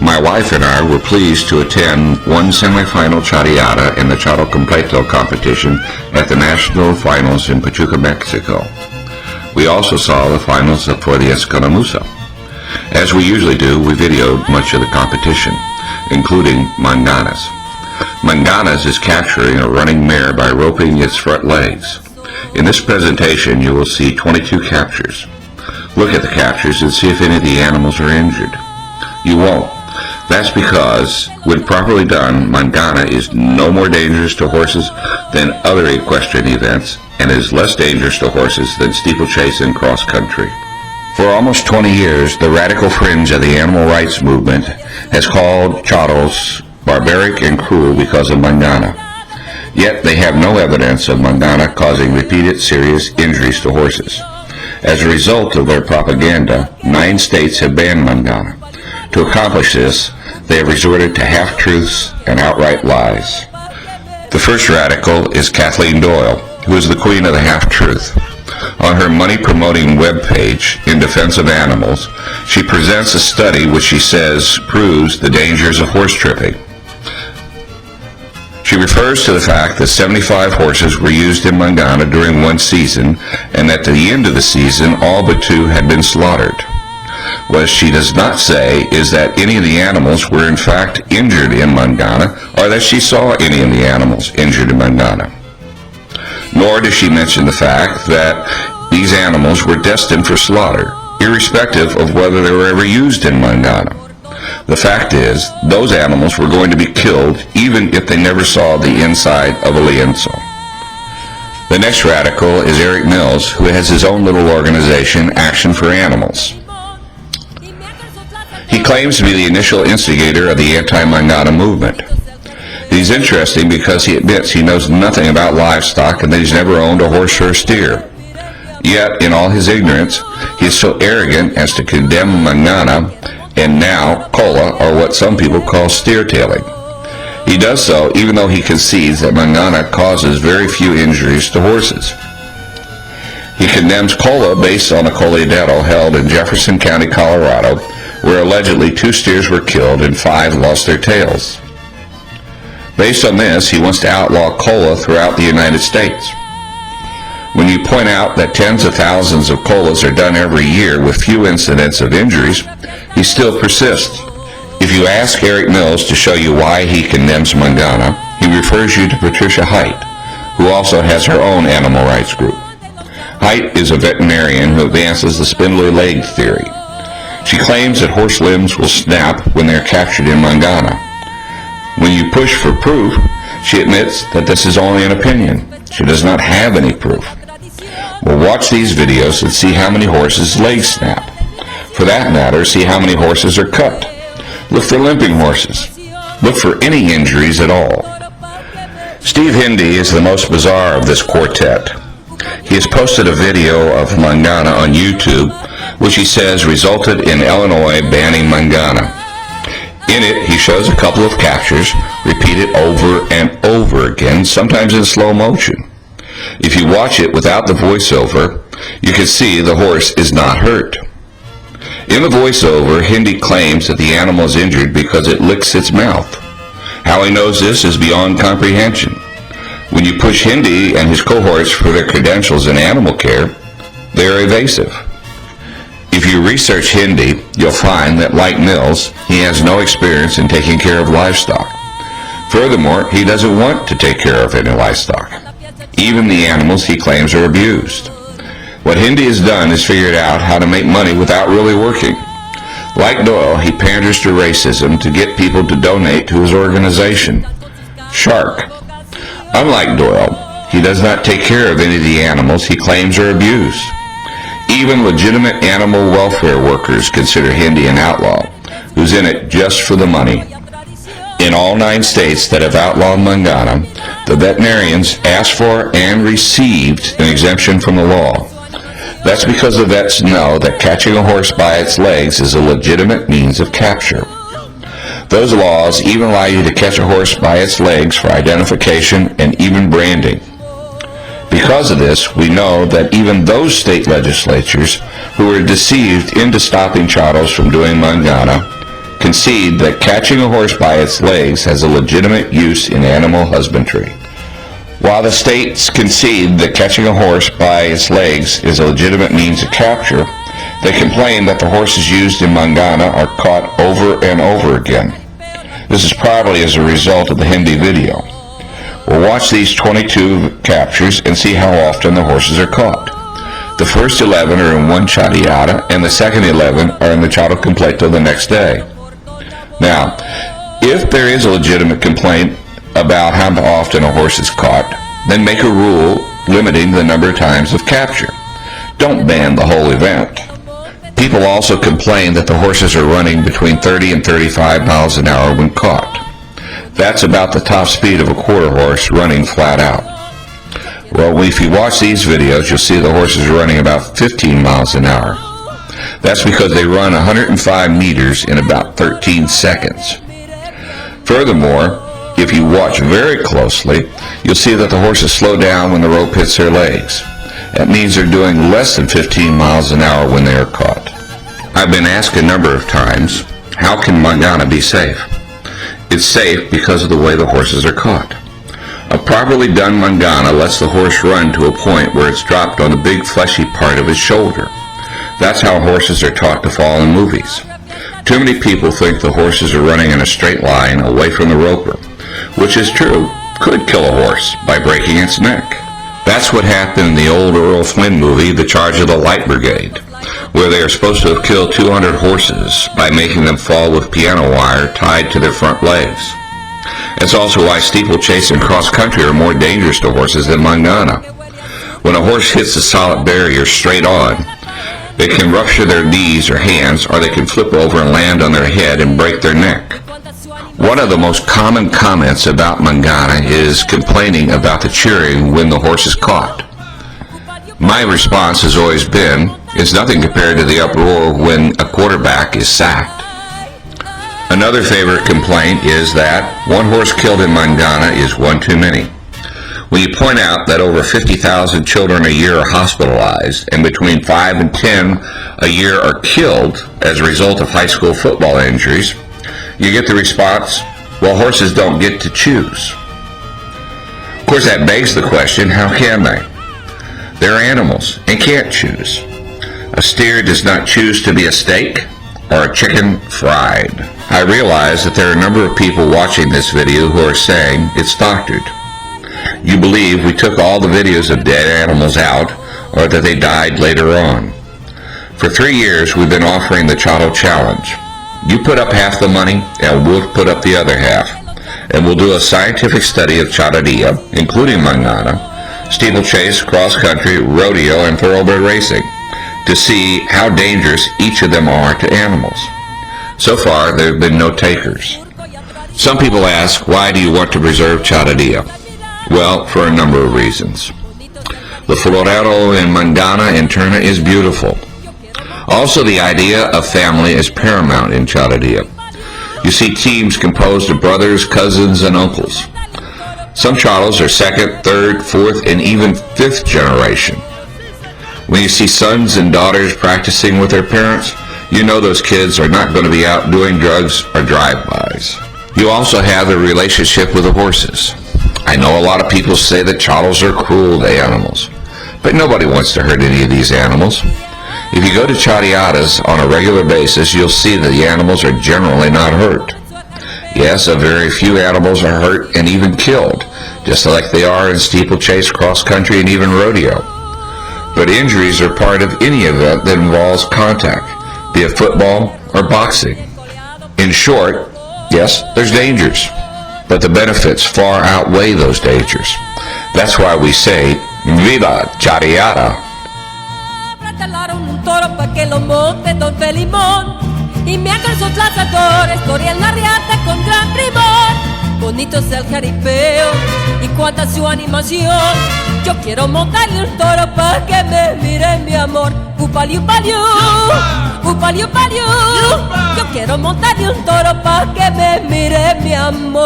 My wife and I were pleased to attend one semifinal charreada in the Charro Completo competition at the national finals in Pachuca, Mexico. We also saw the finals for the Escaramuza. As we usually do, we videoed much of the competition, including Manganas. Manganas is capturing a running mare by roping its front legs. In this presentation, you will see 22 captures. Look at the captures and see if any of the animals are injured. You won't. That's because, when properly done, mangana is no more dangerous to horses than other equestrian events, and is less dangerous to horses than steeplechase and cross-country. For almost 20 years, the radical fringe of the animal rights movement has called charros barbaric and cruel because of mangana. Yet they have no evidence of mangana causing repeated serious injuries to horses. As a result of their propaganda, 9 states have banned mangana. To accomplish this, they have resorted to half-truths and outright lies. The first radical is Kathleen Doyle, who is the queen of the half-truth. On her money-promoting webpage, In Defense of Animals, she presents a study which she says proves the dangers of horse tripping. She refers to the fact that 75 horses were used in mangana during one season, and at the end of the season, all but 2 had been slaughtered. What she does not say is that any of the animals were in fact injured in mangana, or that she saw any of the animals injured in mangana. Nor does she mention the fact that these animals were destined for slaughter, irrespective of whether they were ever used in mangana. The fact is, those animals were going to be killed even if they never saw the inside of a lienzo. The next radical is Eric Mills, who has his own little organization, Action for Animals. He claims to be the initial instigator of the anti-mangana movement. He's interesting because he admits he knows nothing about livestock and that he's never owned a horse or a steer. Yet, in all his ignorance, he is so arrogant as to condemn mangana and now cola, or what some people call steer-tailing. He does so even though he concedes that mangana causes very few injuries to horses. He condemns cola based on a collidatio held in Jefferson County, Colorado, where allegedly 2 steers were killed and 5 lost their tails. Based on this, he wants to outlaw cola throughout the United States. When you point out that tens of thousands of colas are done every year with few incidents of injuries, he still persists. If you ask Eric Mills to show you why he condemns mangana, he refers you to Patricia Height, who also has her own animal rights group. Height is a veterinarian who advances the spindly leg theory. She claims that horse limbs will snap when they are captured in mangana. When you push for proof, she admits that this is only an opinion. She does not have any proof. Well, watch these videos and see how many horses' legs snap. For that matter, see how many horses are cut. Look for limping horses. Look for any injuries at all. Steve Hindi is the most bizarre of this quartet. He has posted a video of mangana on YouTube, which he says resulted in Illinois banning mangana. In it, he shows a couple of captures, repeated over and over again, sometimes in slow motion. If you watch it without the voiceover, you can see the horse is not hurt. In the voiceover, Hindi claims that the animal is injured because it licks its mouth. How he knows this is beyond comprehension. When you push Hindi and his cohorts for their credentials in animal care, they are evasive. If you research Hindi, you'll find that, like Mills, he has no experience in taking care of livestock. Furthermore, he doesn't want to take care of any livestock. Even the animals he claims are abused. What Hindi has done is figured out how to make money without really working. Like Doyle, he panders to racism to get people to donate to his organization, Shark. Unlike Doyle, he does not take care of any of the animals he claims are abused. Even legitimate animal welfare workers consider Hindi an outlaw, who's in it just for the money. In all 9 states that have outlawed mangana, the veterinarians asked for and received an exemption from the law. That's because the vets know that catching a horse by its legs is a legitimate means of capture. Those laws even allow you to catch a horse by its legs for identification and even branding. Because of this, we know that even those state legislatures who were deceived into stopping charros from doing mangana concede that catching a horse by its legs has a legitimate use in animal husbandry. While the states concede that catching a horse by its legs is a legitimate means of capture, they complain that the horses used in mangana are caught over and over again. This is probably as a result of the Hindi video. We'll watch these 22 captures and see how often the horses are caught. The first 11 are in one chariada, and the second 11 are in the charo completo the next day. Now, if there is a legitimate complaint about how often a horse is caught, then make a rule limiting the number of times of capture. Don't ban the whole event. People also complain that the horses are running between 30 and 35 miles an hour when caught. That's about the top speed of a quarter horse running flat out. Well, if you watch these videos, you'll see the horses are running about 15 miles an hour. That's because they run 105 meters in about 13 seconds. Furthermore, if you watch very closely, you'll see that the horses slow down when the rope hits their legs. That means they're doing less than 15 miles an hour when they are caught. I've been asked a number of times, how can mangana be safe? It's safe because of the way the horses are caught. A properly done mangana lets the horse run to a point where it's dropped on the big fleshy part of his shoulder. That's how horses are taught to fall in movies. Too many people think the horses are running in a straight line away from the roper, which is true, could kill a horse by breaking its neck. That's what happened in the old Earl Flynn movie, The Charge of the Light Brigade, where they are supposed to have killed 200 horses by making them fall with piano wire tied to their front legs. That's also why steeplechase and cross-country are more dangerous to horses than mangana. When a horse hits a solid barrier straight on, they can rupture their knees or hands, or they can flip over and land on their head and break their neck. One of the most common comments about mangana is complaining about the cheering when the horse is caught. My response has always been, it's nothing compared to the uproar when a quarterback is sacked. Another favorite complaint is that one horse killed in mangana is one too many. When you point out that over 50,000 children a year are hospitalized and between 5 and 10 a year are killed as a result of high school football injuries, you get the response, well, horses don't get to choose. Of course, that begs the question, how can they? They're animals and can't choose. A steer does not choose to be a steak or a chicken fried. I realize that there are a number of people watching this video who are saying it's doctored. You believe we took all the videos of dead animals out, or that they died later on. For 3 years, we've been offering the Charo Challenge. You put up half the money, and we'll put up the other half. And we'll do a scientific study of charadia, including mangana, steeplechase, cross-country, rodeo, and thoroughbred racing, to see how dangerous each of them are to animals. So far, there have been no takers. Some people ask, why do you want to preserve charadia? Well, for a number of reasons. The florero in mangana and terna is beautiful. Also, the idea of family is paramount in charadia. You see teams composed of brothers, cousins, and uncles. Some charos are second, third, fourth, and even fifth generation. When you see sons and daughters practicing with their parents, you know those kids are not going to be out doing drugs or drive-bys. You also have the relationship with the horses. I know a lot of people say that charos are cruel to animals, but nobody wants to hurt any of these animals. If you go to chariadas on a regular basis, you'll see that the animals are generally not hurt. Yes, a very few animals are hurt and even killed, just like they are in steeplechase, cross-country, and even rodeo. But injuries are part of any event that involves contact, be it football or boxing. In short, yes, there's dangers, but the benefits far outweigh those dangers. That's why we say, Viva Chariada! Un toro pa' que lo monte Don Felimón y me hagan sus lanzadores, corrían la riata con gran primor. Bonito es el jaripeo y cuánta su animación. Yo quiero montarle un toro pa' que me mire mi amor. Upaliu, paliu, upaliu, paliu. Yo quiero montarle un toro pa' que me mire mi amor.